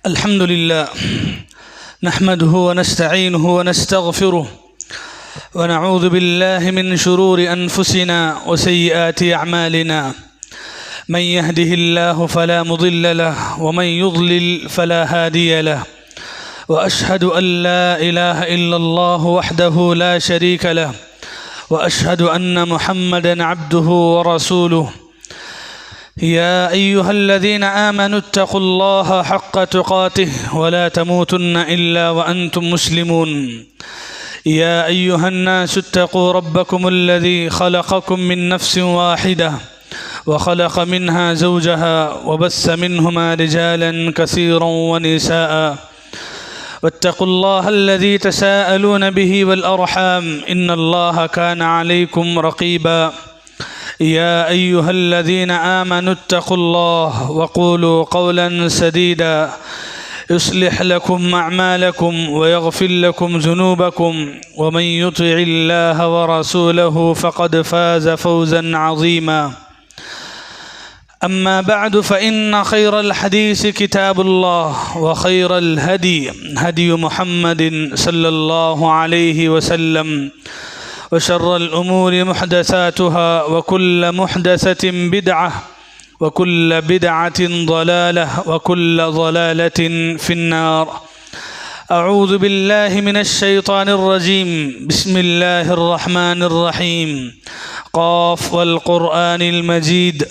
अल्हम्दुलिल्लाह नहमदुहु व नस्तईनुहु व नस्तगफिरुह व नऊज़ु बिल्लाहि मिन शुरूरि अनफुसिना व सय्यिआति अअमालिना मन यहदिहिल्लाहु फला मुदिल्ल लहु व मन युद्लिल फला हादिय लहु व अशहदु अन ला इलाहा इल्लल्लाहु वहदहु ला शरीक लहु व अशहदु अन्न मुहम्मदन अब्दुहु व रसूलुहु या अय्युहल्लज़ीना आमनु इत्तक़ुल्लाह हक़्क़ तुक़ातिह वला तमूतुन्न इल्ला व अंतुम मुस्लिमून या अय्युहन्नासु इत्तक़ू रब्बकुमुल्लज़ी ख़लक़कुम मिन नफ़्सिन वाहिदह व ख़लक़ मिन्हा ज़ौजहा व बस्स मिन्हुमा रिजालन कसीरन व निसाअ वत्तक़ुल्लाहल्लज़ी तसाअलून बिही वल अर्हाम इन्नल्लाह कान अलैकुम रक़ीबा या अय्युहल्लज़ीना आमनु इत्तक़ुल्लाह वक़ूलू क़ौलन सदीदा युस्लिह लकुम अअमालकुम व यग़फ़िर लकुम ज़ुनूबकुम व मन युतिइल्लाह व रसूलहु फ़क़द फ़ाज़ फ़ौज़न अज़ीमा अम्मा बअद फ़इन्न ख़ैरल हदीस किताबुल्लाह व ख़ैरल हदी हदी मुहम्मदिन सल्लल्लाहु अलैहि वसल्लम व शर्रल उमूरि मुहदसातुहा व कुल्ल मुहदसतिन बिदअह व कुल्ल बिदअतिन ज़लालह व कुल्ल ज़लालतिन फिन्नार अऊज़ु बिल्लाहि मिनश शैतानिर रजीम बिस्मिल्लाहिर रहमानिर रहीम क़ाफ़ वल क़ुरआनिल मजीद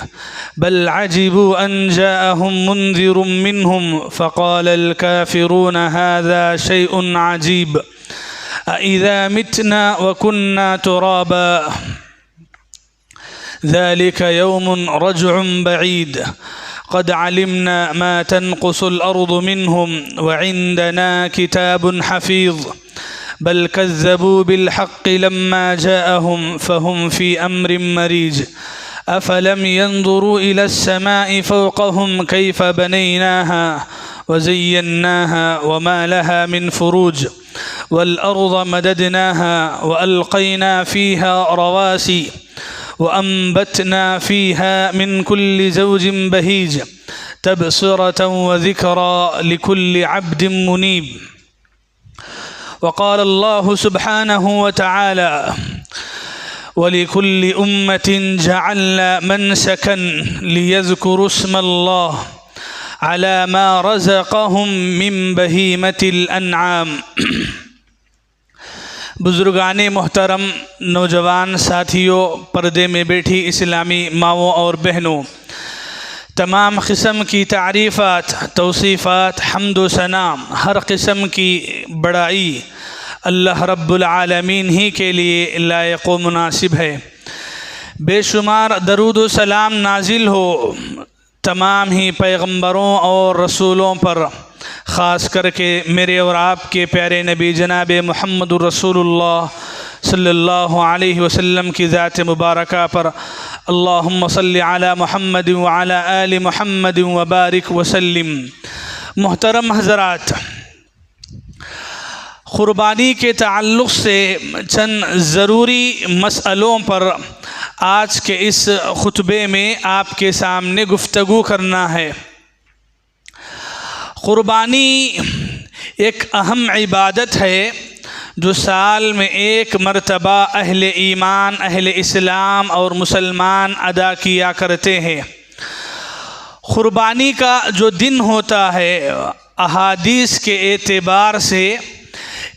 बल अजिबू अन जाअहुम मुन्ज़िरुम मिनहुम फ़क़ालल काफ़िरून हाज़ा शैउन अजीब अइज़ा मितना व कुन्ना तुराबा ज़ालिक यौमुन रज्उन बईद क़द अलिमना मा तनक़ुसुल अर्दु मिनहुम व इंदना किताबुन हफ़ीज़ बल कज़्ज़बू बिल हक़्क़ि लम्मा जाअहुम फ़हुम फ़ी अम्रिन मरीज अफ़लम यंज़ुरू इलस समाइ फ़ौक़हुम कैफ़ बनैनाहा व ज़य्यन्नाहा व मा लहा मिन फ़ुरूज वल अर्ज़ मददनाहा व अलक़ैना फ़ीहा रवासी व अम्बतना फ़ीहा मिन कुल्लि ज़ौजिन बहीज तबसिरतन व ज़िक्रा लिकुल्लि अब्दिन मुनीब वक़ाल अल्लाहु सुब्हानहु व तआला वलिकुल्लि उम्मतिन जअलना मनसकन लियज़्कुरु इस्मल्लाह अला मा रज़क़हुम मिन बहीमतिल अन्आम। बुज़ुर्गान मोहतरम, नौजवान साथियों, पर्दे में बैठी इस्लामी माओं और बहनों, तमाम क़िस्म की तारीफ़ात, तौसीफ़ात, हम्द व सनाम, हर क़िस्म की बड़ाई अल्लाह रब्बुल आलमीन ही के लिए लायक़ व मुनासिब है। बेशुमार दरूद व सलाम नाजिल हो तमाम ही पैगम्बरों और रसूलों पर, ख़ास करके मेरे और आपके प्यारे नबी जनाब मुहम्मदुर रसूलुल्लाह सल्लल्लाहु अलैहि वसल्लम की ज़ात मुबारका पर। अल्लाहुम्मा सल्लि अला मुहम्मद व अला आलि मुहम्मद व बारिक वसल्लिम। मोहतरम हज़रात, क़ुरबानी के ताल्लुक़ से चंद ज़रूरी मसलों पर आज के इस खुतबे में आपके सामने गुफ्तगू करना है। क़ुरबानी एक अहम इबादत है जो साल में एक मरतबा अहले ईमान, अहले इस्लाम और मुसलमान अदा किया करते हैं। क़ुरबानी का जो दिन होता है, अहादीस के एतबार से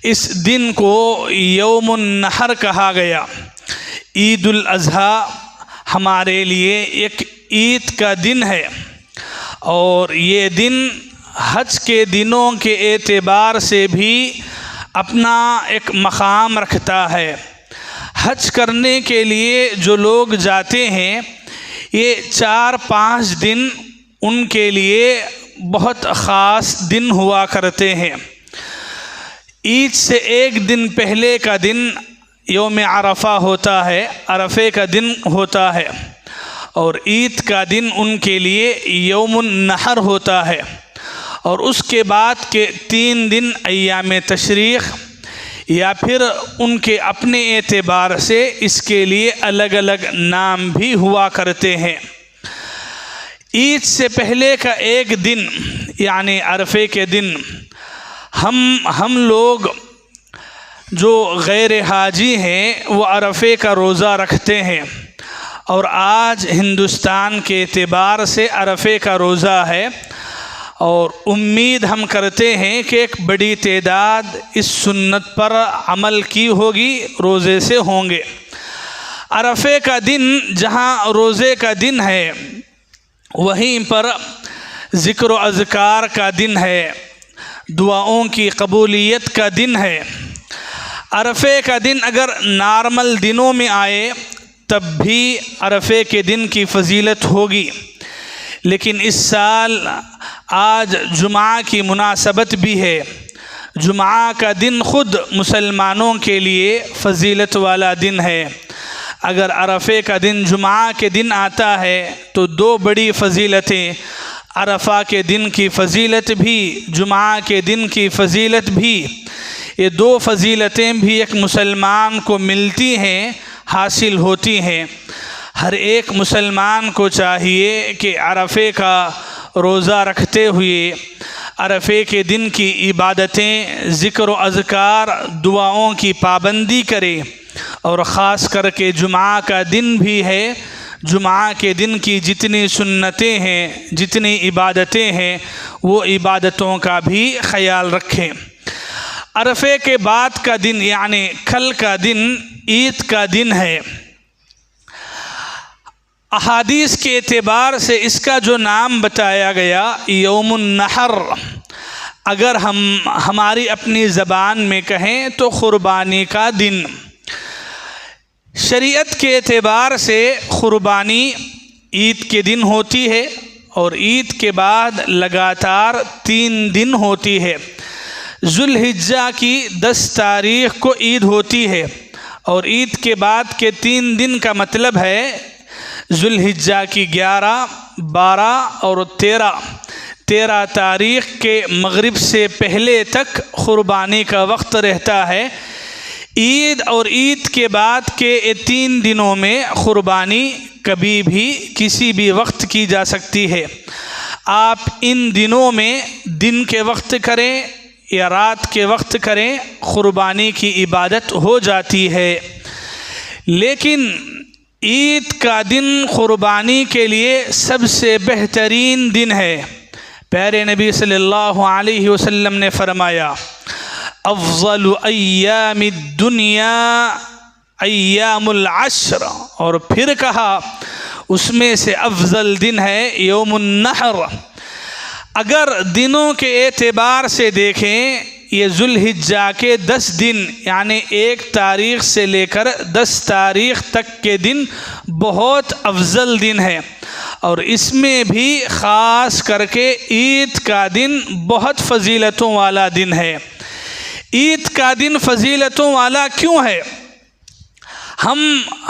इस दिन को यौमुन नहर कहा गया। ईदुल अज़हा हमारे लिए एक ईद का दिन है और ये दिन हज के दिनों के एतबार से भी अपना एक मकाम रखता है। हज करने के लिए जो लोग जाते हैं, ये 4-5 दिन उनके लिए बहुत ख़ास दिन हुआ करते हैं। ईद से एक दिन पहले का दिन यौम अरफ़ा होता है, अरफ़े का दिन होता है, और ईद का दिन उनके लिए यौमुन नहर होता है। और उसके बाद के 3 दिन अय्याम तशरीक़ या फिर उनके अपने एतबार से इसके लिए अलग अलग नाम भी हुआ करते हैं। ईद से पहले का एक दिन यानी अरफे के दिन हम लोग जो गैर हाजी हैं वो अरफे का रोज़ा रखते हैं, और आज हिंदुस्तान के एतबार से अरफे का रोज़ा है, और उम्मीद हम करते हैं कि एक बड़ी तादाद इस सुन्नत पर अमल की होगी, रोज़े से होंगे। अरफे का दिन जहाँ रोज़े का दिन है वहीं पर ज़िक्र अज़कार का दिन है, दुआओं की कबूलियत का दिन है। अरफे का दिन अगर नॉर्मल दिनों में आए तब भी अरफे के दिन की फ़जीलत होगी, लेकिन इस साल आज जुमा की मुनासबत भी है। जुमा का दिन ख़ुद मुसलमानों के लिए फ़जीलत वाला दिन है। अगर अरफे का दिन जुमा के दिन आता है तो दो बड़ी फ़जीलतें, अरफा के दिन की फ़जीलत भी, जुमा के दिन की फ़जीलत भी, ये दो फ़जीलतें भी एक मुसलमान को मिलती हैं, हासिल होती हैं। हर एक मुसलमान को चाहिए कि अरफे का रोज़ा रखते हुए अरफे के दिन की इबादतें, ज़िक्र व अज़कार, दुआओं की पाबंदी करे, और ख़ास करके जुमा का दिन भी है, जुमा के दिन की जितनी सुन्नतें हैं, जितनी इबादतें हैं, वो इबादतों का भी ख़याल रखें। अरफे के बाद का दिन यानी कल का दिन ईद का दिन है। अहादीस के एतबार से इसका जो नाम बताया गया यौमुन नहर, अगर हम हमारी अपनी ज़बान में कहें तो क़ुरबानी का दिन। शरीयत के एतबार से क़ुरबानी ईद के दिन होती है, और ईद के बाद लगातार 3 दिन होती है। ज़ुल्हिज्जा की 10 तारीख़ को ईद होती है, और ईद के बाद के 3 दिन का मतलब है ज़ुल्हिज्जा की 11, 12 और 13 तारीख़ के मग़रिब से पहले तक क़ुरबानी का वक्त रहता है। ईद और ईद के बाद के 3 दिनों में क़ुरबानी कभी भी किसी भी वक्त की जा सकती है। आप इन दिनों में दिन के वक्त करें या रात के वक्त करें, क़ुरबानी की इबादत हो जाती है। लेकिन ईद का दिन क़ुरबानी के लिए सबसे बेहतरीन दिन है। प्यारे नबी सल्लल्लाहु अलैहि वसल्लम ने फरमाया, अफ़ज़लु अय्यामिद दुनिया अय्यामुल अश्र, और फिर कहा उसमें से अफ़ज़ल दिन है यौमुन नहर। अगर दिनों के एतबार से देखें, ये ज़ुल्हिज्जा के 10 दिन यानी 1 तारीख़ से लेकर 10 तारीख़ तक के दिन बहुत अफजल दिन है, और इसमें भी ख़ास करके ईद का दिन बहुत फ़जीलतों वाला दिन है। ईद का दिन फ़जीलतों वाला क्यों है? हम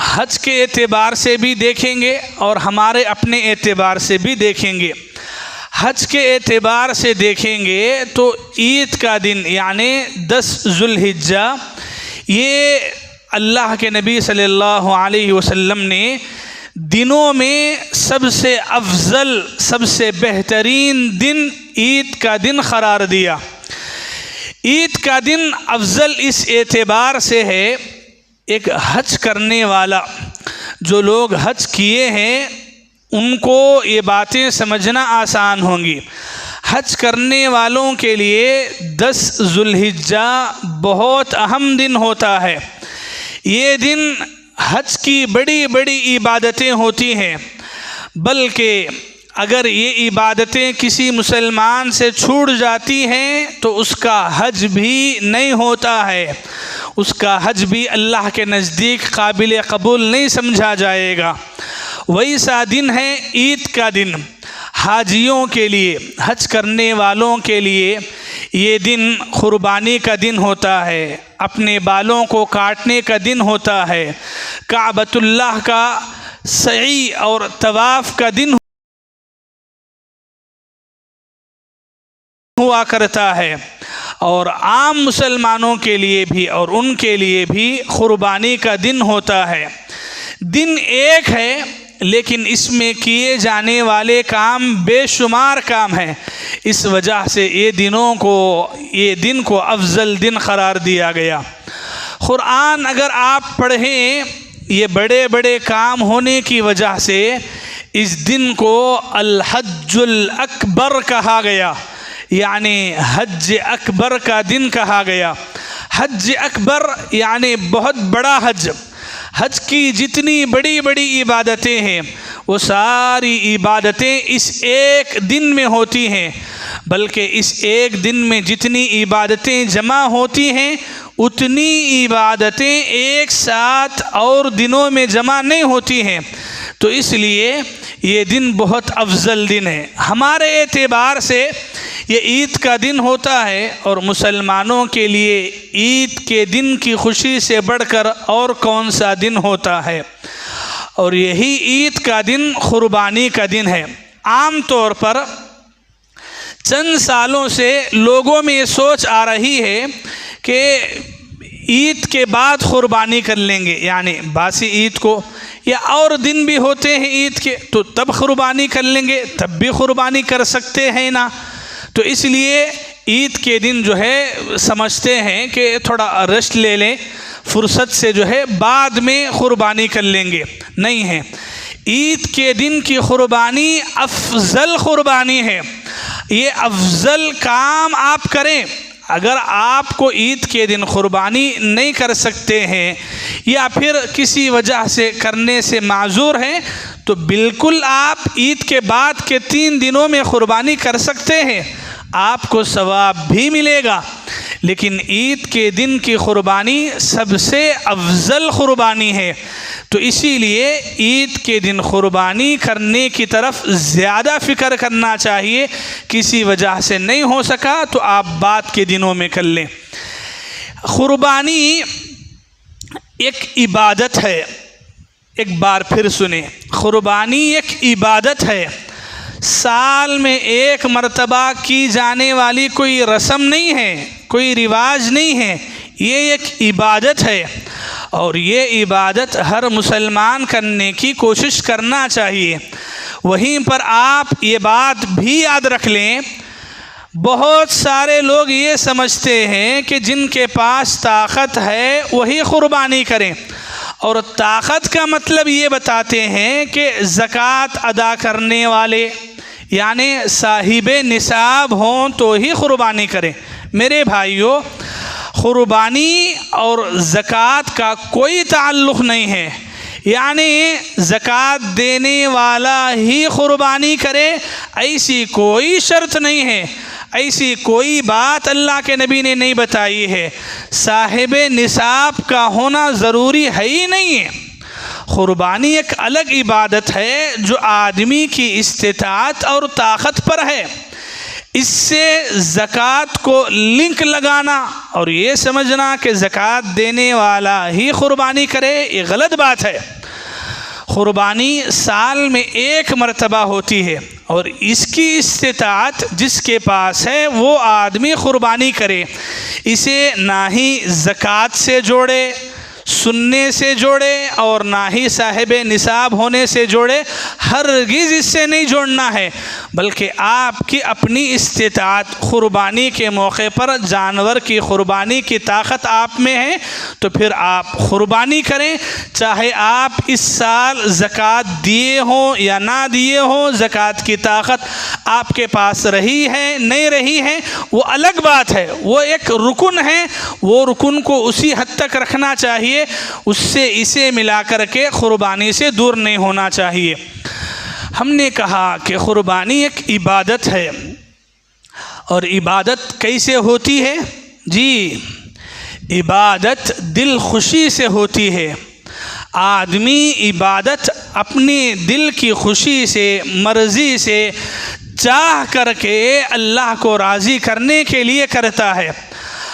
हज के एतबार से भी देखेंगे और हमारे अपने एतबार से भी देखेंगे। हज के एतबार से देखेंगे तो ईद का दिन यानी 10 ज़ुल्हिज्जा, ये अल्लाह के नबी सल्लल्लाहु अलैहि वसल्लम ने दिनों में सबसे अफजल, सबसे बेहतरीन दिन ईद का दिन करार दिया। ईद का दिन अफजल इस एतबार से है, एक हज करने वाला, जो लोग हज किए हैं उनको ये बातें समझना आसान होंगी। हज करने वालों के लिए 10 ज़ुल्हिज्जा बहुत अहम दिन होता है। ये दिन हज की बड़ी बड़ी इबादतें होती हैं, बल्कि अगर ये इबादतें किसी मुसलमान से छूट जाती हैं तो उसका हज भी नहीं होता है, उसका हज भी अल्लाह के नज़दीक काबिल कबूल नहीं समझा जाएगा। वैसा दिन है ईद का दिन। हाजियों के लिए, हज करने वालों के लिए ये दिन क़ुरबानी का दिन होता है, अपने बालों को काटने का दिन होता है, काबतुल्लाह का सई और तवाफ़ का दिन हुआ करता है। और आम मुसलमानों के लिए भी और उनके लिए भी क़ुरबानी का दिन होता है। दिन एक है लेकिन इसमें किए जाने वाले काम बेशुमार काम हैं। इस वजह से ये दिन को अफजल दिन करार दिया गया। क़ुरान अगर आप पढ़ें, ये बड़े बड़े काम होने की वजह से इस दिन को अल हज्जुल अकबर कहा गया, यानी हज अकबर का दिन कहा गया। हज अकबर यानी बहुत बड़ा हज। हज की जितनी बड़ी बड़ी इबादतें हैं वो सारी इबादतें इस एक दिन में होती हैं, बल्कि इस एक दिन में जितनी इबादतें जमा होती हैं उतनी इबादतें एक साथ और दिनों में जमा नहीं होती हैं। तो इसलिए ये दिन बहुत अफजल दिन है। हमारे एतबार से ये ईद का दिन होता है और मुसलमानों के लिए ईद के दिन की खुशी से बढ़कर और कौन सा दिन होता है। और यही ईद का दिन कुर्बानी का दिन है। आम तौर पर चंद सालों से लोगों में ये सोच आ रही है कि ईद के बाद कुर्बानी कर लेंगे, यानी बासी ईद को या और दिन भी होते हैं ईद के, तो तब कुर्बानी कर लेंगे, तब भी कुर्बानी कर सकते हैं ना। तो इसलिए ईद के दिन जो है समझते हैं कि थोड़ा रेस्ट ले लें, फुर्सत से जो है बाद में कुर्बानी कर लेंगे। नहीं है, ईद के दिन की कुर्बानी अफजल कुर्बानी है। ये अफजल काम आप करें। अगर आपको ईद के दिन कुर्बानी नहीं कर सकते हैं या फिर किसी वजह से करने से माजूर हैं, तो बिल्कुल आप ईद के बाद के 3 दिनों में कुर्बानी कर सकते हैं, आपको सवाब भी मिलेगा। लेकिन ईद के दिन की कुर्बानी सबसे अफजल कुर्बानी है। तो इसीलिए ईद के दिन कुर्बानी करने की तरफ ज़्यादा फ़िक्र करना चाहिए। किसी वजह से नहीं हो सका तो आप बाद के दिनों में कर लें। कुर्बानी एक इबादत है। एक बार फिर सुने, कुर्बानी एक इबादत है। साल में एक मर्तबा की जाने वाली कोई रस्म नहीं है, कोई रिवाज नहीं है। ये एक इबादत है और ये इबादत हर मुसलमान करने की कोशिश करना चाहिए। वहीं पर आप ये बात भी याद रख लें, बहुत सारे लोग ये समझते हैं कि जिनके पास ताकत है वही कुर्बानी करें, और ताकत का मतलब ये बताते हैं कि ज़कात अदा करने वाले यानी साहिब निसाब हों तो ही कुर्बानी करें। मेरे भाइयों, कुर्बानी और ज़कात का कोई ताल्लुक़ नहीं है, यानी ज़कात देने वाला ही कुर्बानी करे ऐसी कोई शर्त नहीं है, ऐसी कोई बात अल्लाह के नबी ने नहीं बताई है। साहिब निसाब का होना ज़रूरी है ही नहीं है। कुर्बानी एक अलग इबादत है जो आदमी की इस्तिताअत और ताकत पर है। इससे ज़कात को लिंक लगाना और ये समझना कि ज़कात देने वाला ही कुर्बानी करे, ये गलत बात है। कुर्बानी साल में एक मर्तबा होती है और इसकी इस्तिताअत जिसके पास है वो आदमी कुर्बानी करे। इसे ना ही ज़कात से जोड़े, सुनने से जोड़े और ना ही साहिब निसाब होने से जोड़े, हरगिज़ इससे नहीं जोड़ना है, बल्कि आपकी अपनी इस्तिताअत कुर्बानी के मौके पर जानवर की कुर्बानी की ताकत आप में है तो फिर आप कुर्बानी करें। चाहे आप इस साल ज़कात दिए हों या ना दिए हों, ज़कात की ताकत आपके पास रही है नहीं रही है वो अलग बात है, वो एक रुकन है, वो रुकन को उसी हद तक रखना चाहिए, उससे इसे मिला कर के कुर्बानी से दूर नहीं होना चाहिए। हमने कहा कि कुर्बानी एक इबादत है और इबादत कैसे होती है जी? इबादत दिल खुशी से होती है। आदमी इबादत अपनी दिल की खुशी से, मर्ज़ी से चाह करके अल्लाह को राज़ी करने के लिए करता है।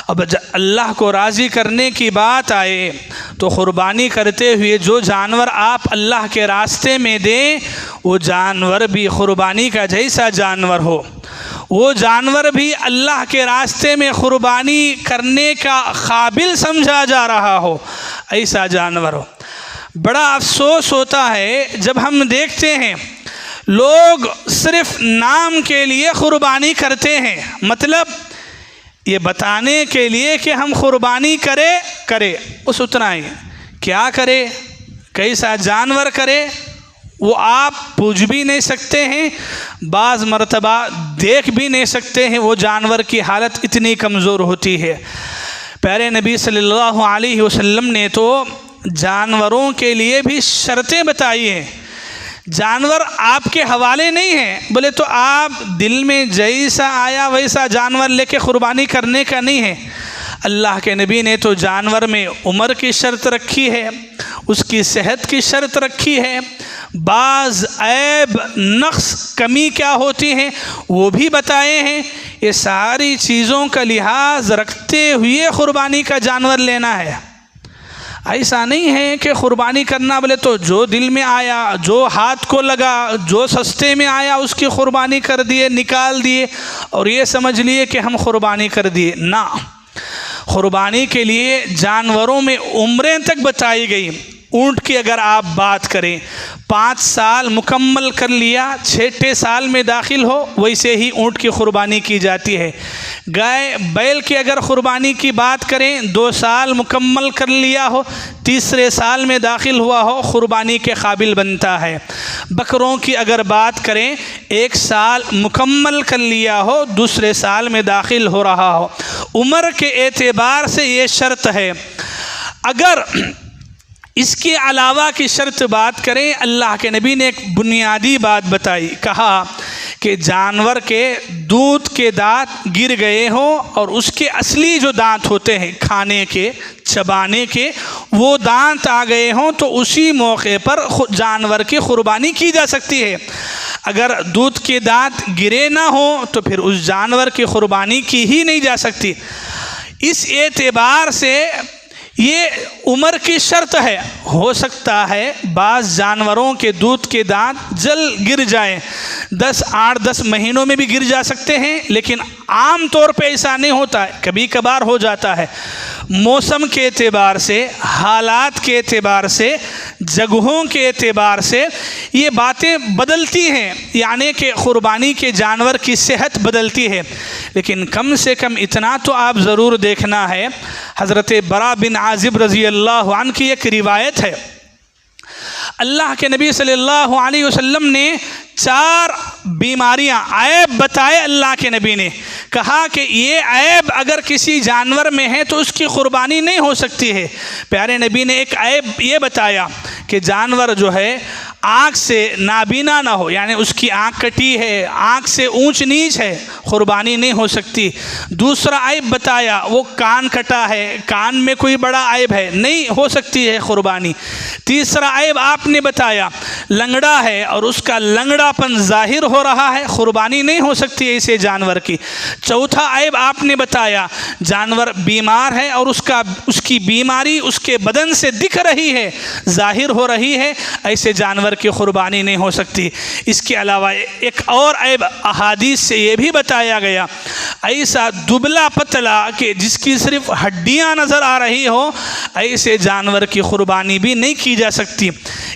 अब अल्लाह को राज़ी करने की बात आए तो क़ुरबानी करते हुए जो जानवर आप अल्लाह के रास्ते में दें वो जानवर भी क़ुरबानी का जैसा जानवर हो, वो जानवर भी अल्लाह के रास्ते में क़ुरबानी करने का काबिल समझा जा रहा हो, ऐसा जानवर हो। बड़ा अफसोस होता है जब हम देखते हैं लोग सिर्फ नाम के लिए क़ुरबानी करते हैं, मतलब ये बताने के लिए कि हम क़ुरबानी करें उस उतना ही। क्या करे, कैसा जानवर करे, वो आप पूछ भी नहीं सकते हैं, बाज़ मरतबा देख भी नहीं सकते हैं। वो जानवर की हालत इतनी कमज़ोर होती है। प्यारे नबी सल्लल्लाहु अलैहि वसल्लम ने तो जानवरों के लिए भी शर्तें बताई हैं। जानवर आपके हवाले नहीं है, बोले तो आप दिल में जैसा आया वैसा जानवर लेके क़ुरबानी करने का नहीं है। अल्लाह के नबी ने तो जानवर में उम्र की शर्त रखी है, उसकी सेहत की शर्त रखी है, बाज़ ऐब नक्स कमी क्या होती हैं वो भी बताए हैं। ये सारी चीज़ों का लिहाज रखते हुए क़ुरबानी का जानवर लेना है। ऐसा नहीं है कि क़ुरबानी करना बोले तो जो दिल में आया, जो हाथ को लगा, जो सस्ते में आया उसकी क़ुरबानी कर दिए, निकाल दिए और ये समझ लिए कि हम क़ुरबानी कर दिए ना। क़ुरबानी के लिए जानवरों में उम्रें तक बताई गई। ऊँट की अगर आप बात करें, 5 साल मुकम्मल कर लिया, 6ठे साल में दाखिल हो, वैसे ही ऊँट की क़ुरबानी की जाती है। गाय बैल की अगर क़ुरबानी की बात करें, 2 साल मुकम्मल कर लिया हो, 3रे साल में दाखिल हुआ हो, क़ुरबानी के काबिल बनता है। बकरों की अगर बात करें, 1 साल मुकम्मल कर लिया हो, 2रे साल में दाखिल हो रहा हो। उम्र के एतबार से ये शर्त है। अगर इसके अलावा की शर्त बात करें, अल्लाह के नबी ने एक बुनियादी बात बताई, कहा कि जानवर के दूध के दांत गिर गए हों और उसके असली जो दांत होते हैं खाने के, चबाने के, वो दांत आ गए हों तो उसी मौके पर जानवर की क़ुरबानी की जा सकती है। अगर दूध के दांत गिरे ना हो तो फिर उस जानवर की क़ुरबानी की ही नहीं जा सकती। इस एतबार से ये उम्र की शर्त है। हो सकता है बाज़ जानवरों के दूध के दांत जल गिर जाएं, 8-10 महीनों में भी गिर जा सकते हैं, लेकिन आम तौर पे ऐसा नहीं होता है, कभी कभार हो जाता है। मौसम के एतबार से, हालात के एतबार से, जगहों के एतबार से ये बातें बदलती हैं, यानी कि क़ुरबानी के जानवर की सेहत बदलती है। लेकिन कम से कम इतना तो आप ज़रूर देखना है, हज़रत बरा बिन आज़िब रज़ी अल्लाह अन्हु की एक रिवायत है। अल्लाह के नबी सल्लल्लाहु अलैहि वसल्लम ने 4 बीमारियां, ऐब बताए। अल्लाह के नबी ने कहा कि ये ऐब अगर किसी जानवर में है तो उसकी क़ुरबानी नहीं हो सकती है। प्यारे नबी ने एक ऐब ये बताया कि जानवर जो है आँख से नाबीना ना हो, यानी उसकी आँख कटी है, आँख से ऊंच नीच है, क़ुरबानी नहीं हो सकती। दूसरा ऐब बताया वो कान कटा है, कान में कोई बड़ा ऐब है, नहीं हो सकती है क़ुरबानी। तीसरा ऐब आपने बताया लंगड़ा है और उसका लंगड़ापन ज़ाहिर हो रहा है, क़ुरबानी नहीं हो सकती है ऐसे जानवर की। चौथा ऐब आपने बताया जानवर बीमार है और उसकी बीमारी उसके बदन से दिख रही है, ज़ाहिर हो रही है, ऐसे जानवर की क़ुरबानी नहीं हो सकती। इसके अलावा एक और ऐब अहादीस से ये भी बताया गया, ऐसा दुबला पतला कि जिसकी सिर्फ हड्डियां नज़र आ रही हो, ऐसे जानवर की क़ुरबानी भी नहीं की जा सकती।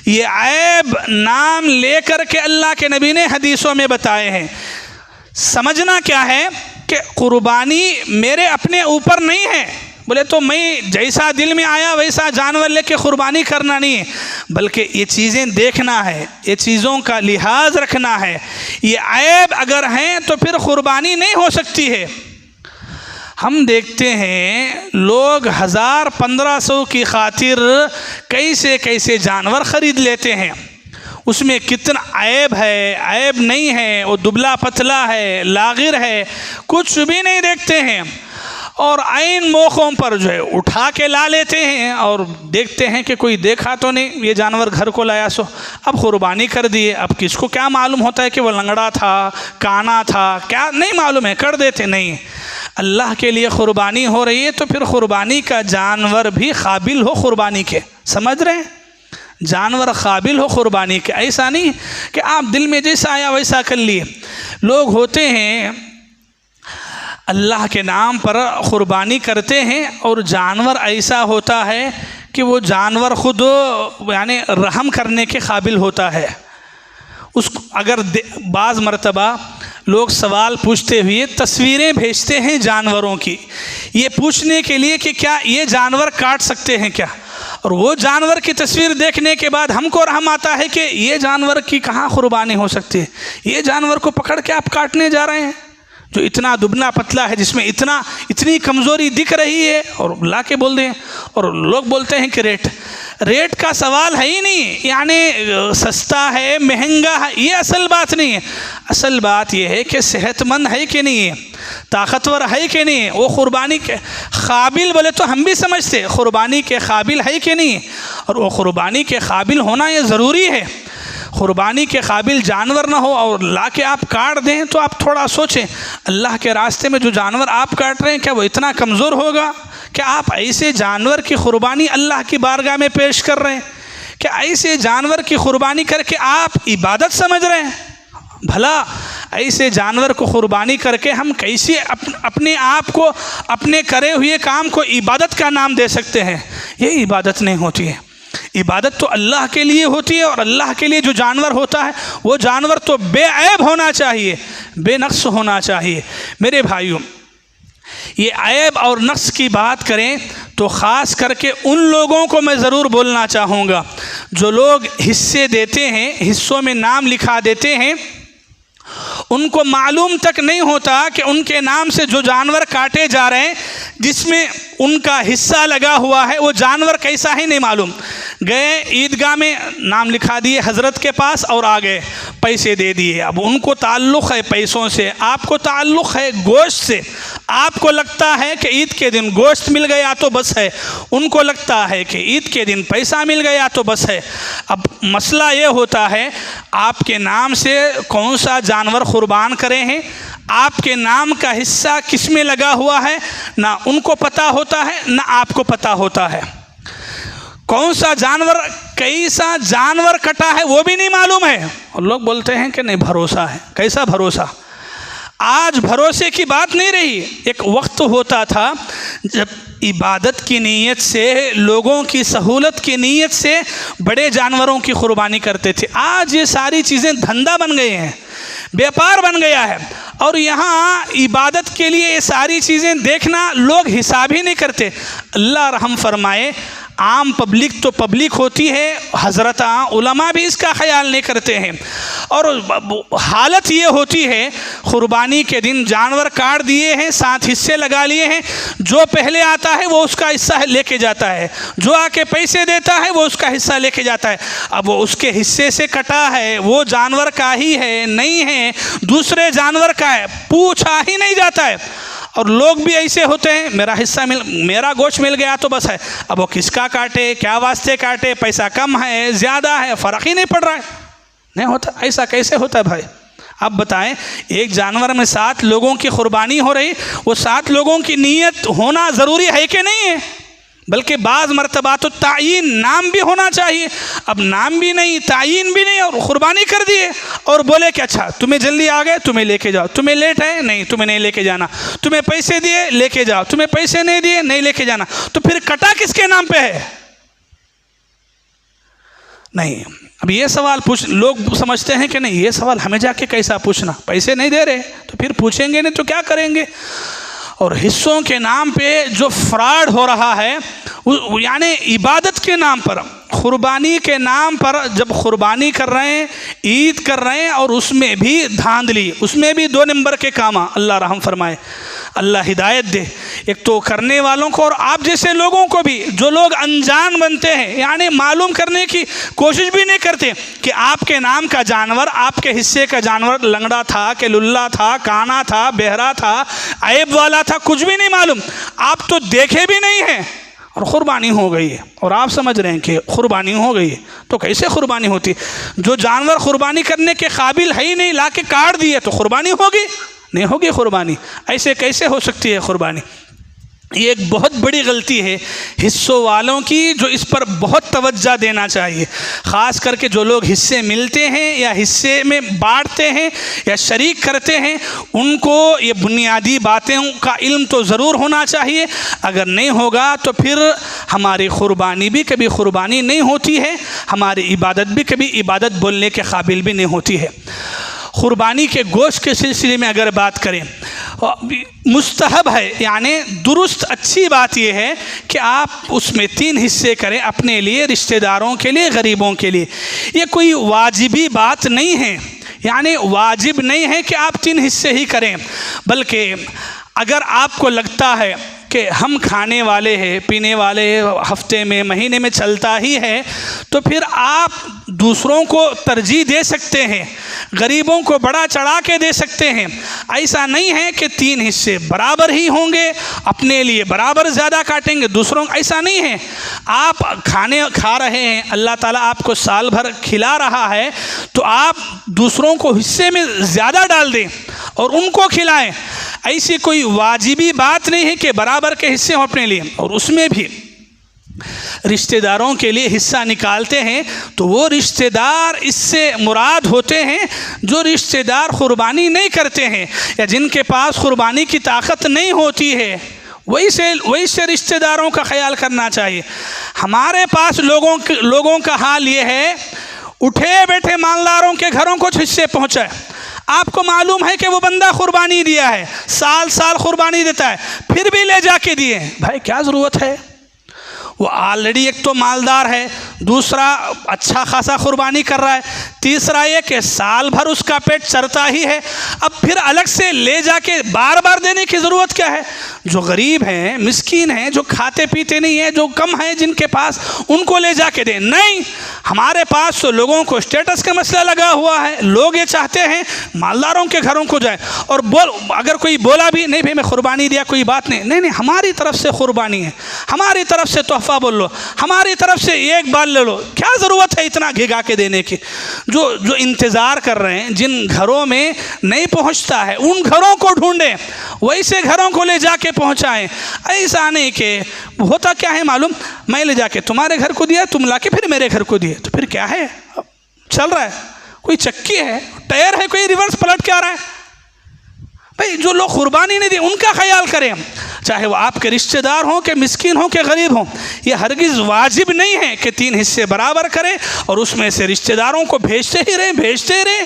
ये ऐब नाम लेकर के अल्लाह के नबी ने हदीसों में बताए हैं। समझना क्या है कि क़ुरबानी मेरे अपने ऊपर नहीं है, बोले तो मैं जैसा दिल में आया वैसा जानवर लेके क़ुरबानी करना नहीं है, बल्कि ये चीज़ें देखना है, ये चीज़ों का लिहाज रखना है। ये ऐब अगर हैं तो फिर क़ुरबानी नहीं हो सकती है। हम देखते हैं लोग 1000-1500 की खातिर कैसे कैसे जानवर ख़रीद लेते हैं, उसमें कितना ऐब है, ऐब नहीं है, वो दुबला पतला है, लागिर है, कुछ भी नहीं देखते हैं और ऐन मौक़ों पर जो है उठा के ला लेते हैं और देखते हैं कि कोई देखा तो नहीं, ये जानवर घर को लाया सो अब क़ुरबानी कर दिए। अब किसको क्या मालूम होता है कि वो लंगड़ा था, काना था, क्या नहीं मालूम है, कर देते। नहीं, अल्लाह के लिए क़ुरबानी हो रही है तो फिर क़ुरबानी का जानवर भी काबिल हो क़ुरबानी के, समझ रहे हैं, जानवर काबिल हो क़ुरबानी के। ऐसा नहीं कि आप दिल में जैसा आया वैसा कर लिए। लोग होते हैं अल्लाह के नाम पर क़ुरबानी करते हैं और जानवर ऐसा होता है कि कि वो जानवर खुद यानी रहम करने के काबिल होता है। उसको अगर बाज़ मरतबा लोग सवाल पूछते हुए तस्वीरें भेजते हैं जानवरों की, ये पूछने के लिए कि क्या ये जानवर काट सकते हैं क्या, और वो जानवर की तस्वीर देखने के बाद हमको रहम आता है कि ये जानवर की कहाँ कुर्बानी हो सकती है, ये जानवर को पकड़ के आप काटने जा रहे हैं जो इतना दुबला पतला है, जिसमें इतनी कमज़ोरी दिख रही है, और ला के बोल दें। और लोग बोलते हैं कि रेट का सवाल है ही नहीं, यानी सस्ता है महंगा है, ये असल बात नहीं है। असल बात ये है कि सेहतमंद है कि नहीं है, ताकतवर है कि नहीं है, वो कुर्बानी के काबिल, बोले तो हम भी समझते कुर्बानी के काबिल है कि नहीं, और वो कुर्बानी के काबिल होना ये ज़रूरी है। कुर्बानी के काबिल जानवर ना हो और ला के आप काट दें, तो आप थोड़ा सोचें, अल्लाह के रास्ते में जो जानवर आप काट रहे हैं क्या वो इतना कमज़ोर होगा? क्या आप ऐसे जानवर की कुर्बानी अल्लाह की बारगाह में पेश कर रहे हैं? क्या ऐसे जानवर की कुर्बानी करके आप इबादत समझ रहे हैं? भला ऐसे जानवर को कुर्बानी करके हम कैसे अपने आप को, अपने करे हुए काम को इबादत का नाम दे सकते हैं? ये इबादत नहीं होती है। इबादत तो अल्लाह के लिए होती है, और अल्लाह के लिए जो जानवर होता है वो जानवर तो बेऐब होना चाहिए, बेनक्स होना चाहिए। मेरे भाइयों, ये ऐब और नक्स की बात करें तो ख़ास करके उन लोगों को मैं ज़रूर बोलना चाहूँगा जो लोग हिस्से देते हैं, हिस्सों में नाम लिखा देते हैं, उनको मालूम तक नहीं होता कि उनके नाम से जो जानवर काटे जा रहे हैं, जिसमें उनका हिस्सा लगा हुआ है, वो जानवर कैसा है नहीं मालूम। गए ईदगाह में नाम लिखा दिए हज़रत के पास और आ गए, पैसे दे दिए। अब उनको ताल्लुक़ है पैसों से, आपको ताल्लुक़ है गोश्त से। आपको लगता है कि ईद के दिन गोश्त मिल गया तो बस है, उनको लगता है कि ईद के दिन पैसा मिल गया तो बस है। अब मसला ये होता है, आपके नाम से कौन सा जानवर कुर्बान करे हैं, आपके नाम का हिस्सा किस में लगा हुआ है, ना उनको पता होता है ना आपको पता होता है। कौन सा जानवर, कैसा जानवर कटा है वो भी नहीं मालूम है, और लोग बोलते हैं कि नहीं भरोसा है। कैसा भरोसा? आज भरोसे की बात नहीं रही। एक वक्त होता था जब इबादत की नीयत से, लोगों की सहूलत की नीयत से बड़े जानवरों की कुर्बानी करते थे। आज ये सारी चीज़ें धंधा बन गए हैं, व्यापार बन गया है, और यहाँ इबादत के लिए ये सारी चीज़ें देखना लोग हिसाब ही नहीं करते। अल्लाह रहम फरमाए, आम पब्लिक तो पब्लिक होती है, हज़रत उलमा भी इसका ख्याल नहीं करते हैं। और हालत ये होती है, कुर्बानी के दिन जानवर काट दिए हैं, 7 हिस्से लगा लिए हैं, जो पहले आता है वो उसका हिस्सा लेके जाता है, जो आके पैसे देता है वो उसका हिस्सा लेके जाता है। अब वो उसके हिस्से से कटा है, वो जानवर का ही है नहीं है, दूसरे जानवर का है, पूछा ही नहीं जाता है। और लोग भी ऐसे होते हैं, मेरा गोश्त मिल गया तो बस है। अब वो किसका काटे, क्या वास्ते काटे, पैसा कम है ज़्यादा है, फ़र्क ही नहीं पड़ रहा है। नहीं होता, ऐसा कैसे होता है भाई? आप बताएं, एक जानवर में 7 लोगों की कुर्बानी हो रही, वो 7 लोगों की नीयत होना ज़रूरी है कि नहीं है? बल्कि बाज़ मरतबा तो तायीन, नाम भी होना चाहिए। अब नाम भी नहीं, तायीन भी नहीं, और कुर्बानी कर दिए और बोले कि अच्छा तुम्हें जल्दी आ गए, तुम्हें लेके जाओ, तुम्हें लेट है नहीं, तुम्हें नहीं लेके जाना, तुम्हें पैसे दिए लेके जाओ, तुम्हें पैसे नहीं दिए नहीं लेके जाना। तो फिर कटा किसके नाम पे है? नहीं। अब ये सवाल लोग समझते हैं कि नहीं, ये सवाल हमें जाके कैसा पूछना, पैसे नहीं दे रहे तो फिर पूछेंगे नहीं तो क्या करेंगे। और हिस्सों के नाम पे जो फ्रॉड हो रहा है, यानी इबादत के नाम पर, कुर्बानी के नाम पर जब कुर्बानी कर रहे हैं, ईद कर रहे हैं, और उसमें भी धांधली, उसमें भी 2 नंबर के काम। अल्लाह रहम फरमाए, अल्लाह हिदायत दे एक तो करने वालों को, और आप जैसे लोगों को भी, जो लोग अनजान बनते हैं, यानी मालूम करने की कोशिश भी नहीं करते कि आपके नाम का जानवर, आपके हिस्से का जानवर लंगड़ा था कि लुल्ला था, काना था, बहरा था, ऐब वाला था, कुछ भी नहीं मालूम, आप तो देखे भी नहीं हैं, और कुर्बानी हो गई है। और आप समझ रहे हैं कि कुर्बानी हो गई है, तो कैसे कुर्बानी होती? जो जानवर कुर्बानी करने के काबिल है ही नहीं, ला के काट दिए, तो कुर्बानी होगी? नहीं होगी कुर्बानी। ऐसे कैसे हो सकती है कुर्बानी? ये एक बहुत बड़ी गलती है हिस्सों वालों की, जो इस पर बहुत तवज्जो देना चाहिए। ख़ास करके जो लोग हिस्से मिलते हैं या हिस्से में बांटते हैं या शरीक करते हैं, उनको ये बुनियादी बातें का इल्म तो ज़रूर होना चाहिए। अगर नहीं होगा तो फिर हमारी क़ुरबानी भी कभी क़ुरबानी नहीं होती है, हमारी इबादत भी कभी इबादत बोलने के काबिल भी नहीं होती है। क़ुरबानी के गोश्त के सिलसिले में अगर बात करें, मुस्तहब है, यानी दुरुस्त अच्छी बात यह है कि आप उसमें 3 हिस्से करें, अपने लिए, रिश्तेदारों के लिए, गरीबों के लिए। ये कोई वाजिबी बात नहीं है, यानी वाजिब नहीं है कि आप 3 हिस्से ही करें, बल्कि अगर आपको लगता है कि हम खाने वाले हैं, पीने वाले हैं, हफ्ते में, महीने में चलता ही है, तो फिर आप दूसरों को तरजीह दे सकते हैं, गरीबों को बढ़ा चढ़ा के दे सकते हैं। ऐसा नहीं है कि 3 हिस्से बराबर ही होंगे, अपने लिए बराबर ज़्यादा काटेंगे, दूसरों, ऐसा नहीं है। आप खा रहे हैं, अल्लाह ताला आपको साल भर खिला रहा है, तो आप दूसरों को हिस्से में ज़्यादा डाल दें और उनको खिलाएं। ऐसी कोई वाजिबी बात नहीं है कि बराबर के हिस्से हों अपने लिए। और उसमें भी रिश्तेदारों के लिए हिस्सा निकालते हैं तो वो रिश्तेदार इससे मुराद होते हैं जो रिश्तेदार क़ुरबानी नहीं करते हैं या जिनके पास क़ुरबानी की ताकत नहीं होती है, वही से रिश्तेदारों का ख्याल करना चाहिए। हमारे पास लोगों का हाल ये है, उठे बैठे मालदारों के घरों कुछ हिस्से पहुँचाए। आपको मालूम है कि वो बंदा क़ुरबानी दिया है, साल साल क़ुरबानी देता है, फिर भी ले जाके दिए। भाई क्या ज़रूरत है? वो ऑलरेडी एक तो मालदार है, दूसरा अच्छा खासा क़ुरबानी कर रहा है, तीसरा ये कि साल भर उसका पेट चरता ही है। अब फिर अलग से ले जाके बार बार देने की ज़रूरत क्या है? जो गरीब हैं, मिस्कीन हैं, जो खाते पीते नहीं हैं, जो कम हैं जिनके पास, उनको ले जाके दें। नहीं, हमारे पास तो लोगों को स्टेटस का मसला लगा हुआ है, लोग ये चाहते हैं मालदारों के घरों को जाए। और अगर कोई बोला भी नहीं भाई मैं क़ुरबानी दिया, कोई बात नहीं, नहीं हमारी तरफ से क़ुरबानी है, हमारी तरफ से तोहफ़ा बोल लो, हमारी तरफ से एक बार ले लो। क्या ज़रूरत है इतना घिगा के देने की? जो इंतज़ार कर रहे हैं, जिन घरों में नहीं पहुंचता है, उन घरों को ढूंढें, वैसे घरों को ले जाके पहुंचाएं। ऐसा नहीं कि होता क्या है मालूम, मैं ले जाके तुम्हारे घर को दिया, तुम लाके फिर मेरे घर को दिए, तो फिर क्या है? चल रहा है, कोई चक्की है, टायर है, कोई रिवर्स पलट के आ रहा है। भाई जो लोग क़ुरबानी नहीं दी उनका ख्याल करें, चाहे वो आपके रिश्तेदार हों कि मिस्कीन हों कि गरीब हों। ये हरगिज़ वाजिब नहीं है कि 3 हिस्से बराबर करें और उसमें से रिश्तेदारों को भेजते ही रहें।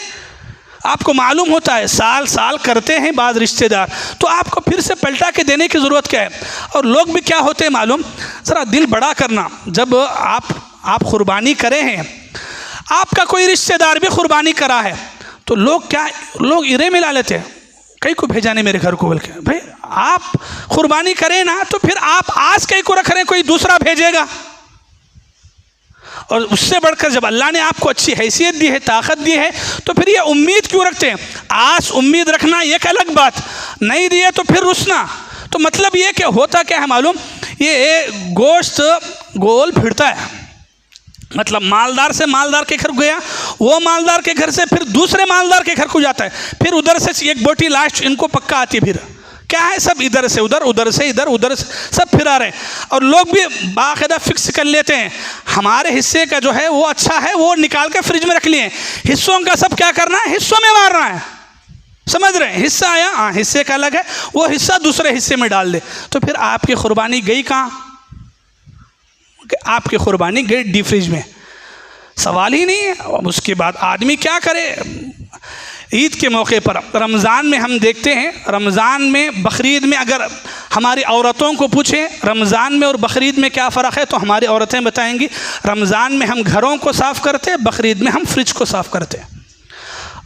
आपको मालूम होता है साल साल करते हैं बाद रिश्तेदार, तो आपको फिर से पलटा के देने की ज़रूरत क्या है? और लोग भी क्या होते हैं मालूम, ज़रा दिल बड़ा करना। जब आप क़ुरबानी करे हैं, आपका कोई रिश्तेदार भी क़ुरबानी करा है, तो लोग इरे मिला लेते हैं, कई को भेजा नहीं मेरे घर को बोल के। भाई आप क़ुरबानी करें ना, तो फिर आप आस कई को रख रहे हैं, कोई दूसरा भेजेगा। और उससे बढ़कर जब अल्लाह ने आपको अच्छी हैसियत दी है, ताकत दी है, तो फिर ये उम्मीद क्यों रखते हैं? आस उम्मीद रखना एक अलग बात, नहीं दिए तो फिर रुसना। तो मतलब ये कि होता क्या है मालूम, ये गोश्त गोल फिरता है, मतलब मालदार से मालदार के घर गया, वो मालदार के घर से फिर दूसरे मालदार के घर को जाता है, फिर उधर से एक बोटी लास्ट इनको पक्का आती है। फिर क्या है, सब इधर से उधर, उधर से इधर, उधर से सब फिरा रहे हैं। और लोग भी बाकायदा फिक्स कर लेते हैं, हमारे हिस्से का जो है वो अच्छा है, वो निकाल के फ्रिज में रख लिए। हिस्सों का सब क्या करना है, हिस्सों में मारना है। समझ रहे हैं? हिस्सा आया, हाँ हिस्से का अलग है, वो हिस्सा दूसरे हिस्से में डाल दे, तो फिर आपकी क़ुरबानी गई कहाँ? आपकी क़ुरबानी गई डी फ्रिज में, सवाल ही नहीं है। अब उसके बाद आदमी क्या करे? ईद के मौके पर, रमज़ान में हम देखते हैं, रमज़ान में, बकरीद में, अगर हमारी औरतों को पूछें रमज़ान में और बकरीद में क्या फ़र्क है, तो हमारी औरतें बताएंगी रमज़ान में हम घरों को साफ़ करते हैं, बकरीद में हम फ्रिज को साफ़ करते हैं।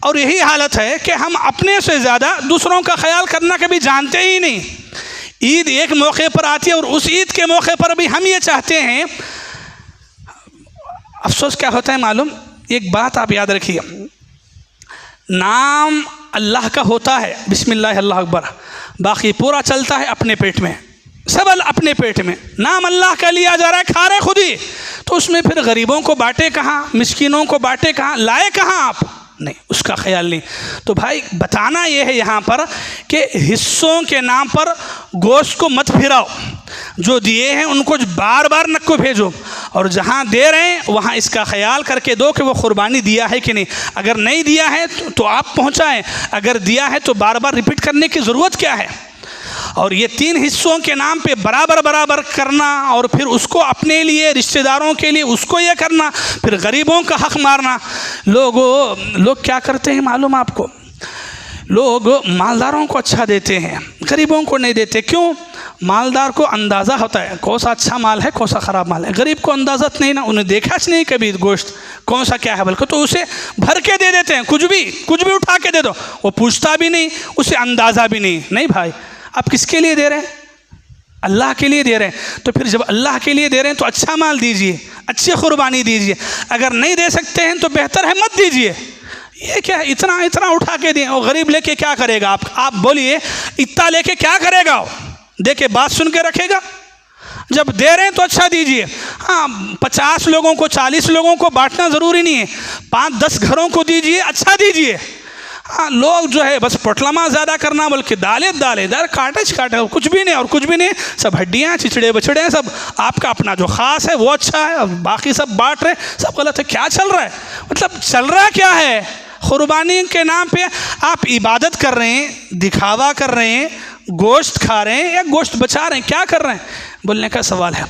और यही हालत है कि हम अपने से ज़्यादा दूसरों का ख्याल करना कभी जानते ही नहीं। ईद एक मौके पर आती है और उस ईद के मौके पर भी हम ये चाहते हैं। अफसोस क्या होता है मालूम, एक बात आप याद रखिए, नाम अल्लाह का होता है, बिस्मिल्लाह अल्लाह अकबर, बाकी पूरा चलता है अपने पेट में, सब अपने पेट में, नाम अल्लाह का लिया जा रहा है, खा रहे खुद ही, तो उसमें फिर गरीबों को बांटे कहाँ, मिस्कीनों को बांटे कहाँ, लाए कहाँ आप? नहीं, उसका ख्याल नहीं। तो भाई बताना ये है यहाँ पर कि हिस्सों के नाम पर गोश्त को मत फिराओ, जो दिए हैं उनको बार बार नक को भेजो, और जहाँ दे रहे हैं वहाँ इसका ख्याल करके दो कि वो कुर्बानी दिया है कि नहीं। अगर नहीं दिया है तो आप पहुँचाएँ, अगर दिया है तो बार बार रिपीट करने की ज़रूरत क्या है। और ये 3 हिस्सों के नाम पे बराबर बराबर करना और फिर उसको अपने लिए, रिश्तेदारों के लिए उसको ये करना, फिर गरीबों का हक मारना। लोग क्या करते हैं मालूम आपको, लोग मालदारों को अच्छा देते हैं, गरीबों को नहीं देते। क्यों? मालदार को अंदाज़ा होता है कौन सा अच्छा माल है, कौन सा ख़राब माल है। गरीब को अंदाज़ा नहीं ना, उन्हें देखा नहीं कभी गोश्त कौन सा क्या है, बल्कि तो उसे भर के दे देते हैं, कुछ भी उठा के दे दो, वो पूछता भी नहीं, उसे अंदाज़ा भी नहीं भाई आप किसके लिए दे रहे हैं? अल्लाह के लिए दे रहे हैं। तो फिर जब अल्लाह के लिए दे रहे हैं तो अच्छा माल दीजिए, अच्छी कुर्बानी दीजिए। अगर नहीं दे सकते हैं तो बेहतर है मत दीजिए। ये क्या है, इतना उठा के दें, और गरीब लेके क्या करेगा? आप बोलिए, इतना लेके क्या करेगा? दे के बात सुन के रखेगा? जब दे रहे हैं तो अच्छा दीजिए। हाँ, 50 लोगों को 40 लोगों को बांटना ज़रूरी नहीं है, 5-10 घरों को दीजिए, अच्छा दीजिए। हाँ, लोग जो है बस पोटलामा ज़्यादा करना, बल्कि दाले काटे कुछ भी नहीं, सब हड्डियाँ चिचड़े बछड़े हैं, सब आपका अपना जो ख़ास है वो अच्छा है, और बाकी सब बांट रहे, सब गलत है। क्या चल रहा है? मतलब चल रहा क्या है? कुर्बानी के नाम पे आप इबादत कर रहे हैं, दिखावा कर रहे हैं, गोश्त खा रहे हैं या गोश्त बचा रहे हैं, क्या कर रहे हैं? बोलने का सवाल है।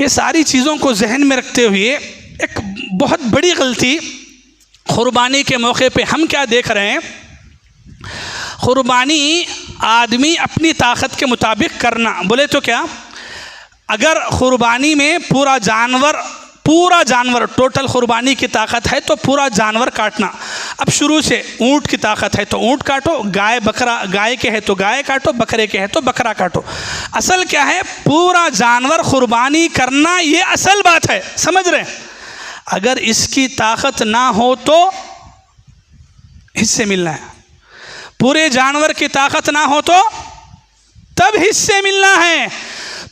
ये सारी चीज़ों को जहन में रखते हुए एक बहुत बड़ी गलती कुर्बानी के मौके पे हम क्या देख रहे हैं, कुर्बानी आदमी अपनी ताकत के मुताबिक करना। बोले तो क्या, अगर कुर्बानी में पूरा जानवर टोटल कुर्बानी की ताकत है तो पूरा जानवर काटना। अब शुरू से ऊँट की ताकत है तो ऊँट काटो, गाय के है तो गाय काटो, बकरे के है तो बकरा काटो। असल क्या है, पूरा जानवर कुर्बानी करना, ये असल बात है, समझ रहे हैं? अगर इसकी ताकत ना हो तो हिस्से मिलना है, पूरे जानवर की ताकत ना हो तो तब हिस्से मिलना है।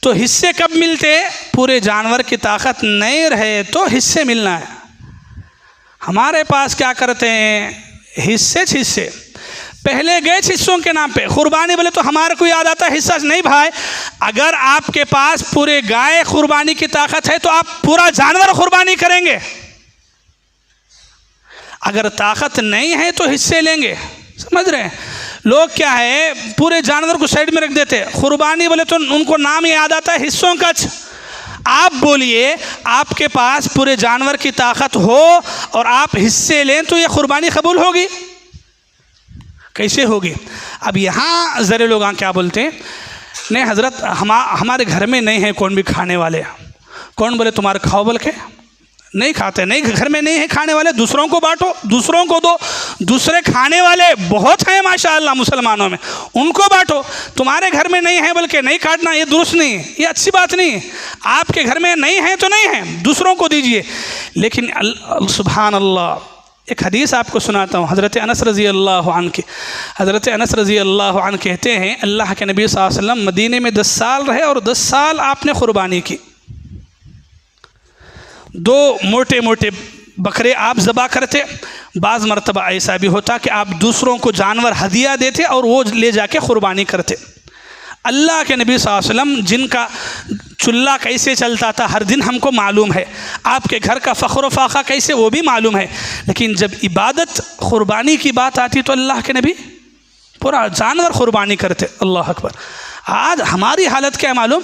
तो हिस्से कब मिलते? पूरे जानवर की ताकत नहीं रहे तो हिस्से मिलना है। हमारे पास क्या करते हैं, हिस्से पहले गए हिस्सों के नाम पे कुर्बानी। बोले तो हमारे को याद आता है हिस्सा नहीं भाई, अगर आपके पास पूरे गाय कुर्बानी की ताकत है तो आप पूरा जानवर कुर्बानी करेंगे। अगर ताकत नहीं है तो हिस्से लेंगे, समझ रहे हैं? लोग क्या है, पूरे जानवर को साइड में रख देते। कुर्बानी बोले तो उनको नाम याद आता है हिस्सों का। आप बोलिए, आपके पास पूरे जानवर की ताकत हो और आप हिस्से लें तो ये कुर्बानी कबूल होगी? कैसे होगी? अब यहाँ ज़रे लोग क्या बोलते हैं, नहीं हज़रत हमारे घर में नहीं है कौन भी खाने वाले। कौन बोले तुम्हारे खाओ? बोल के नहीं खाते, नहीं घर में नहीं है खाने वाले, दूसरों को बांटो, दूसरों को दो। दूसरे खाने वाले बहुत हैं माशाअल्लाह मुसलमानों में, उनको बांटो। तुम्हारे घर में नहीं है बोल के नहीं काटना, ये दुरुस्त नहीं है, ये अच्छी बात नहीं है। आपके घर में नहीं है तो नहीं है, दूसरों को दीजिए। लेकिन सुभान अल्लाह, एक हदीस आपको सुनाता हूँ, हज़रत अनस रज़ी अल्लाह अन्हु की। हज़रत अनस रज़ी अल्लाह अन्हु कहते हैं, अल्लाह के नबी सल्लल्लाहु अलैहि वसल्लम मदीने में 10 साल रहे और 10 साल आपने कुर्बानी की। 2 मोटे मोटे बकरे आप ज़बा करते। बाज़ मरतबा ऐसा भी होता कि आप दूसरों को जानवर हदिया देते और वो ले जाके कुर्बानी करते। अल्लाह के नबी सल्लल्लाहु अलैहि वसल्लम जिनका चूल्हा कैसे चलता था हर दिन हमको मालूम है, आपके घर का फ़ख्र व फाखा कैसे वो भी मालूम है। लेकिन जब इबादत कुर्बानी की बात आती तो अल्लाह के नबी पूरा जानवर कुर्बानी करते। अल्लाह अकबर। आज हमारी हालत क्या है मालूम,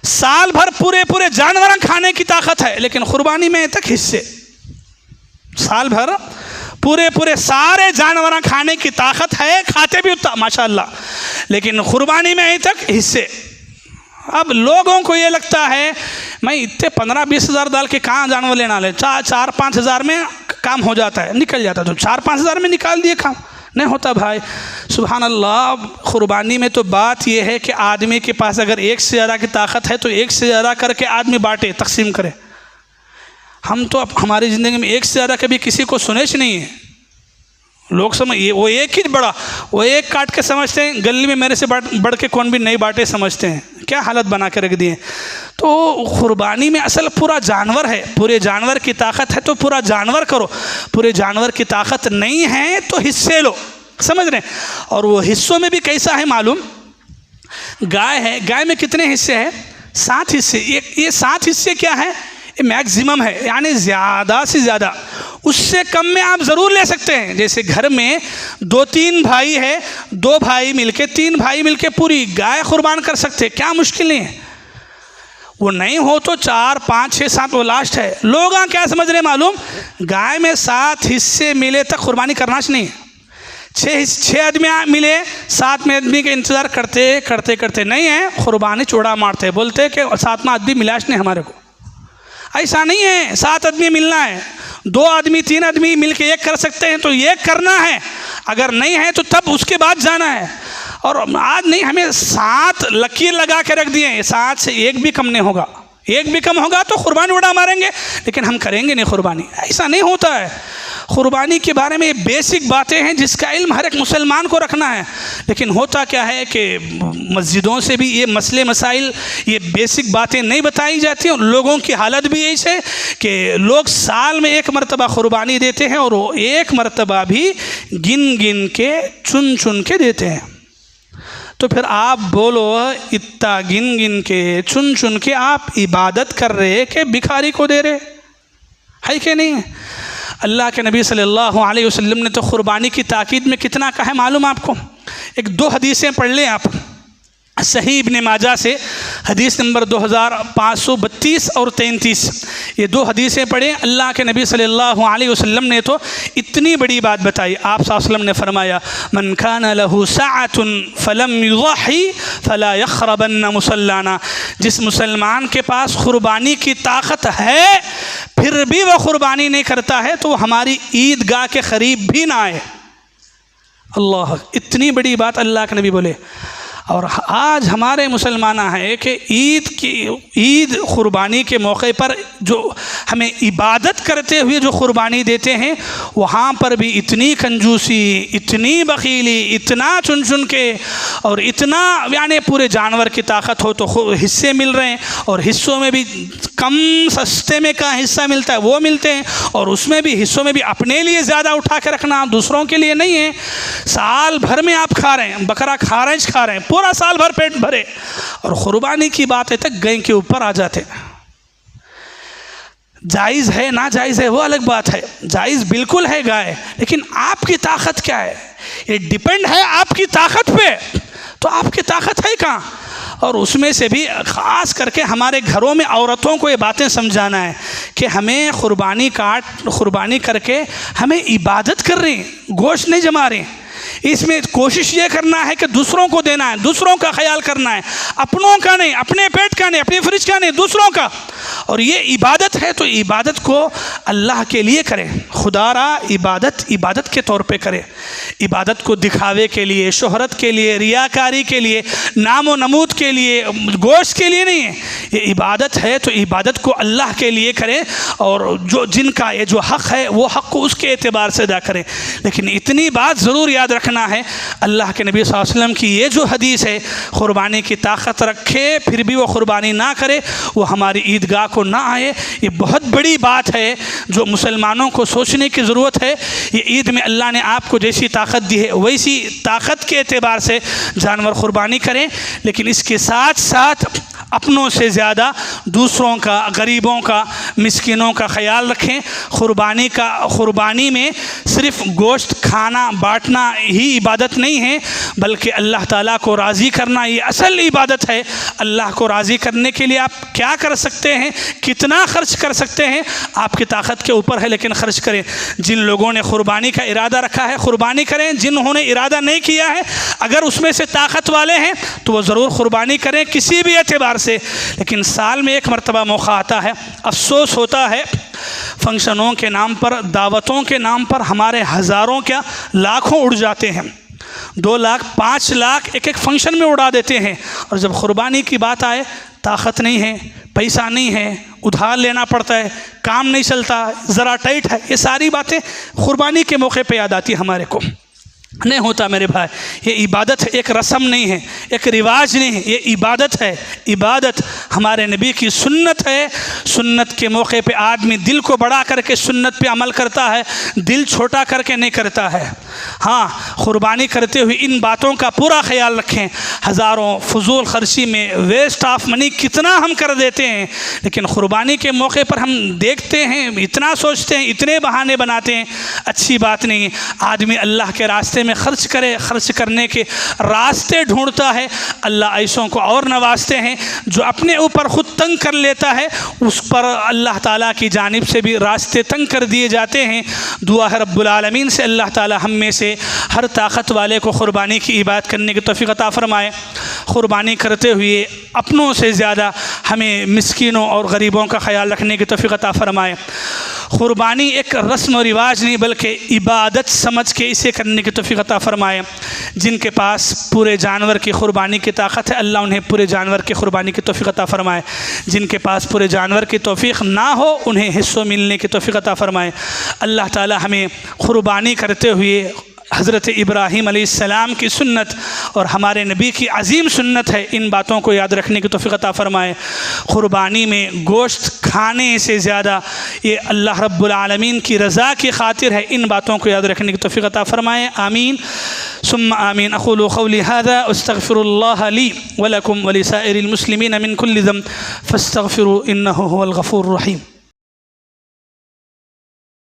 साल भर पूरे जानवर खाने की ताकत है लेकिन कुर्बानी में तक हिस्से। साल भर पूरे सारे जानवर खाने की ताकत है, खाते भी उतना माशाअल्लाह, लेकिन कुर्बानी में तक हिस्से। अब लोगों को ये लगता है मैं इतने 15-20 हज़ार डाल के कहाँ जानवर लेना ले, 4-5 हज़ार में काम हो जाता है, निकल जाता है। तो 4-5 हज़ार में निकाल दिए काम, नहीं होता भाई। सुभान अल्लाह। कुर्बानी में तो बात यह है कि आदमी के पास अगर 1 से ज़्यादा की ताकत है तो 1 से ज़्यादा करके आदमी बांटे, तकसीम करे। हम तो अब हमारी ज़िंदगी में 1 से ज़्यादा कभी किसी को सुने ही नहीं है। लोग समझ ये वो एक ही बड़ा, वो एक काट के समझते हैं, गली में मेरे से बढ़ के कौन भी नहीं बांटे समझते हैं। क्या हालत बना के रख दिए। तो कुर्बानी में असल पूरा जानवर है, पूरे जानवर की ताकत है तो पूरा जानवर करो, पूरे जानवर की ताकत नहीं है तो हिस्से लो, समझ रहे हैं। और वो हिस्सों में भी कैसा है मालूम, गाय है, गाय में कितने हिस्से हैं? 7 हिस्से। ये 7 हिस्से क्या है? ये मैक्सिमम है, यानी ज़्यादा से ज़्यादा, उससे कम में आप ज़रूर ले सकते हैं। जैसे घर में 2-3 भाई है, 2 भाई मिलके 3 भाई मिलके पूरी गाय कुर्बान कर सकते हैं, क्या मुश्किल नहीं है। वो नहीं हो तो 4, 5, 6, 7 वो लास्ट है। लोग क्या समझ रहे मालूम, गाय में 7 हिस्से मिले तक कुर्बानी करना नहीं है। 6 आदमी मिले, 7 में आदमी का इंतज़ार करते करते करते नहीं है, कुर्बानी चौड़ा मारते, बोलते कि 7वां आदमी मिलाश नहीं हमारे को। ऐसा नहीं है, 7 आदमी मिलना है। 2 आदमी 3 आदमी मिलके एक कर सकते हैं तो एक करना है, अगर नहीं है तो तब उसके बाद जाना है। और आज नहीं, हमें 7 लकीर लगा के रख दिए हैं, 7 से एक भी कम नहीं होगा। एक भी कम होगा तो कुर्बानी उड़ा मारेंगे, लेकिन हम करेंगे नहीं कुर्बानी। ऐसा नहीं होता है। कुर्बानी के बारे में ये बेसिक बातें हैं जिसका इल्म हर एक मुसलमान को रखना है। लेकिन होता क्या है कि मस्जिदों से भी ये मसले मसाइल, ये बेसिक बातें नहीं बताई जाती हैं। लोगों की हालत भी ऐसे है कि लोग साल में 1 मरतबा कुर्बानी देते हैं और वो 1 मरतबा भी गिन गिन के चुन चुन के देते हैं। तो फिर आप बोलो, इतना गिन गिन के चुन चुन के आप इबादत कर रहे कि भिखारी को दे रहे है कि नहीं? अल्लाह के नबी सल्लल्लाहु अलैहि वसल्लम ने तो कुर्बानी की ताकीद में कितना कहा है मालूम आपको? 1-2 हदीसें पढ़ लें आप। सही इब्ने माजा से हदीस नंबर 2532 और 33, ये 2 हदीसें पढ़ें। अल्लाह के नबी सल्लल्लाहु अलैहि वसल्लम ने तो इतनी बड़ी बात बताई। आप सल्लल्लाहु अलैहि वसल्लम ने फरमाया, मन कान लहू साअतुन फलम युज़ही फला यखरबन्न मुसल्लाना। जिस मुसलमान के पास कुर्बानी की ताकत है फिर भी वह कुर्बानी नहीं करता है तो हमारी ईदगाह के करीब भी ना आए। अल्लाह, इतनी बड़ी बात अल्लाह के नबी बोले। और आज हमारे मुसलमान है कि ईद कुर्बानी के मौके पर जो हमें इबादत करते हुए जो कुर्बानी देते हैं, वहाँ पर भी इतनी कंजूसी, इतनी बखीली, इतना चुन चुन के, और इतना यानी पूरे जानवर की ताकत हो तो हिस्से मिल रहे हैं, और हिस्सों में भी कम सस्ते में का हिस्सा मिलता है वो मिलते हैं, और उसमें भी हिस्सों में भी अपने लिए ज़्यादा उठा के रखना, दूसरों के लिए नहीं है। साल भर में आप खा रहे हैं, बकरा खा रहे हैं, पूरा साल भर पेट भरे, और कुर्बानी की बात है तक गाय के ऊपर आ जाते। जायज़ है ना जायज़ है वो अलग बात है, जायज़ बिल्कुल है गाय, लेकिन आपकी ताकत क्या है ये डिपेंड है आपकी ताकत पे। तो आपकी ताकत है कहाँ? और उसमें से भी ख़ास करके हमारे घरों में औरतों को ये बातें समझाना है कि हमें कुर्बानी करके हमें इबादत कर रहे हैं, गोश्त नहीं जमा रहे हैं। इसमें कोशिश ये करना है कि दूसरों को देना है, दूसरों का ख्याल करना है, अपनों का नहीं, अपने पेट का नहीं, अपने फ्रिज का नहीं, दूसरों का। और ये इबादत है तो इबादत को अल्लाह के लिए करें, खुदारा इबादत के तौर पे करें। इबादत को दिखावे के लिए, शोहरत के लिए, रियाकारी के लिए, नामो नमूद के लिए, गोश्त के लिए नहीं है। ये इबादत है तो इबादत को अल्लाह के लिए करें, और जो जिनका ये जो हक़ है वो हक़ को उसके एतबार से अदा करें। लेकिन इतनी बात ज़रूर याद रखना है, अल्लाह के नबी सल्लल्लाहु अलैहि वसल्लम की ये जो हदीस है, कुर्बानी की ताकत रखे फिर भी वो कुर्बानी ना करे, वो हमारी ईदगाह को ना आए, ये बहुत बड़ी बात है जो मुसलमानों को सोचने की ज़रूरत है। ये ईद में अल्लाह ने आपको जैसी ताकत दी है वैसी ताकत के एतबार से जानवर कुर्बानी करें, लेकिन इसके साथ साथ अपनों से ज़्यादा दूसरों का, गरीबों का, मिस्किनों का ख्याल रखें। कुर्बानी में सिर्फ़ गोश्त खाना बांटना ही इबादत नहीं है, बल्कि अल्लाह ताला को राज़ी करना ये असल इबादत है। अल्लाह को राज़ी करने के लिए आप क्या कर सकते हैं, कितना ख़र्च कर सकते हैं, आपकी ताकत के ऊपर है, लेकिन ख़र्च करें। जिन लोगों ने कुर्बानी का इरादा रखा है कुर्बानी करें, जिन्होंने इरादा नहीं किया है अगर उसमें से ताकत वाले हैं तो वो ज़रूर कुर्बानी करें किसी भी एतबार से। लेकिन साल में 1 मरतबा मौका आता है, अफसोस होता है फंक्शनों के नाम पर, दावतों के नाम पर हमारे हज़ारों क्या लाखों उड़ जाते हैं, 2 लाख 5 लाख एक फंक्शन में उड़ा देते हैं, और जब कुर्बानी की बात आए ताकत नहीं है, पैसा नहीं है, उधार लेना पड़ता है, काम नहीं चलता, ज़रा टाइट है, ये सारी बातें क़ुरबानी के मौके पे याद आती हमारे को। नहीं होता मेरे भाई, ये इबादत है, एक रस्म नहीं है, एक रिवाज नहीं है, ये इबादत है। इबादत हमारे नबी की सुन्नत है। सुन्नत के मौके पे आदमी दिल को बड़ा करके सुन्नत पे अमल करता है, दिल छोटा करके नहीं करता है। हाँ, क़ुरबानी करते हुए इन बातों का पूरा ख्याल रखें। हज़ारों फजूल खर्ची में वेस्ट ऑफ मनी कितना हम कर देते हैं, लेकिन क़ुरबानी के मौके पर हम देखते हैं, इतना सोचते हैं, इतने बहाने बनाते हैं। अच्छी बात नहीं है। आदमी अल्लाह के रास्ते में खर्च करे, खर्च करने के रास्ते ढूंढता है। अल्लाह ऐसों को और नवाजते हैं। जो अपने ऊपर ख़ुद तंग कर लेता है, उस पर अल्लाह ताला की जानिब से भी रास्ते तंग कर दिए जाते हैं। दुआ है रब्बुल आलमीन से अल्लाह ताला हम में से हर ताकत वाले को क़ुरबानी की इबादत करने की तौफ़ीक़ अता फ़रमाए। क़ुरबानी करते हुए अपनों से ज़्यादा हमें मिस्कीनों और गरीबों का ख्याल रखने की तौफ़ीक़ अता फ़रमाए। क़ुरबानी एक रस्म और रिवाज नहीं बल्कि इबादत समझ के इसे करने की तौफ़ीक़ अता फ़रमाए। जिनके पास पूरे जानवर की क़ुरबानी की ताकत है, अल्लाह उन्हें पूरे जानवर की क़ुरबानी की तौफ़ीक़ अता फ़रमाए। जिनके पास पूरे जानवर की तौफ़ीक़ ना हो, उन्हें हिस्सों मिलने की तौफ़ीक़ अता फ़रमाए। अल्लाह ताला हमें क़ुरबानी करते हुए हज़रत इब्राहीम अलैहिस्सलाम की सुन्नत और हमारे नबी की अजीम सुन्नत है, इन बातों को याद रखने की तौफ़ीक़ अता फ़रमाए। क़ुरबानी में गोश्त खाने से ज़्यादा ये अल्लाह रब्बुल आलमीन की रज़ा की खातिर है, इन बातों को याद रखने की तौफ़ीक़ अता फ़रमाए। आमीन सुम्मा आमीन। अक़ूलु क़ौली हाज़ा अस्तग़फ़िरुल्लाह ली व लकुम व लिसाइरिल मुस्लिमीन मिन कुल्लि ज़ंब फ़स्तग़फ़िरू इन्नहु हुवल गफ़ूरुर रहीम।